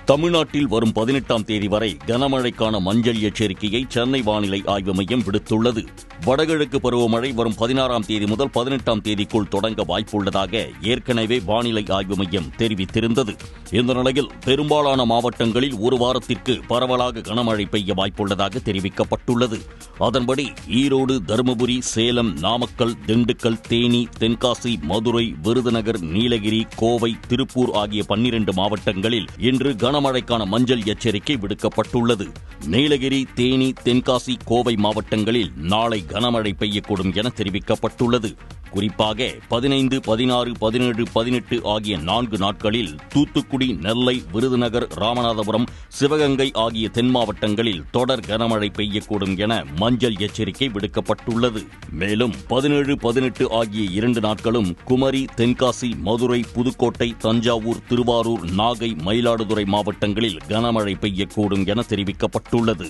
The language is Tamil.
தமிழ்நாட்டில் வரும் 18ஆம் தேதி வரை கனமழைக்கான மஞ்சள் எச்சரிக்கையை சென்னை வானிலை ஆய்வு மையம் விடுத்துள்ளது. வடகிழக்கு பருவமழை வரும் 16ஆம் தேதி முதல் 18ஆம் தேதிக்குள் தொடங்க வாய்ப்புள்ளதாக ஏற்கனவே வானிலை ஆய்வு மையம் தெரிவித்திருந்தது. இந்த நிலையில் பெரும்பாலான மாவட்டங்களில் ஒரு வாரத்திற்கு பரவலாக கனமழை பெய்ய வாய்ப்புள்ளதாக தெரிவிக்கப்பட்டுள்ளது. அதன்படி ஈரோடு, தருமபுரி, சேலம், நாமக்கல், திண்டுக்கல், தேனி, தென்காசி, மதுரை, விருதுநகர், நீலகிரி, கோவை, திருப்பூர் ஆகிய 12 மாவட்டங்களில் இன்று கனமழைக்கான மஞ்சள் எச்சரிக்கை விடுக்கப்பட்டுள்ளது. நீலகிரி, தேனி, தென்காசி, கோவை மாவட்டங்களில் நாளை கனமழை பெய்யக்கூடும் என தெரிவிக்கப்பட்டுள்ளது. குறிப்பாக 15, 16, 17, 18 ஆகிய 4 நாட்களில் தூத்துக்குடி, நெல்லை, விருதுநகர், ராமநாதபுரம், சிவகங்கை ஆகிய தென் மாவட்டங்களில் தொடர் கனமழை பெய்யக்கூடும் என மஞ்சள் எச்சரிக்கை விடுக்கப்பட்டுள்ளது. மேலும் 17, 18 ஆகிய 2 நாட்களும் குமரி, தென்காசி, மதுரை, புதுக்கோட்டை, தஞ்சாவூர், திருவாரூர், நாகை, மயிலாடுதுறை மாவட்டங்களில் கனமழை பெய்யக்கூடும் என தெரிவிக்கப்பட்டுள்ளது.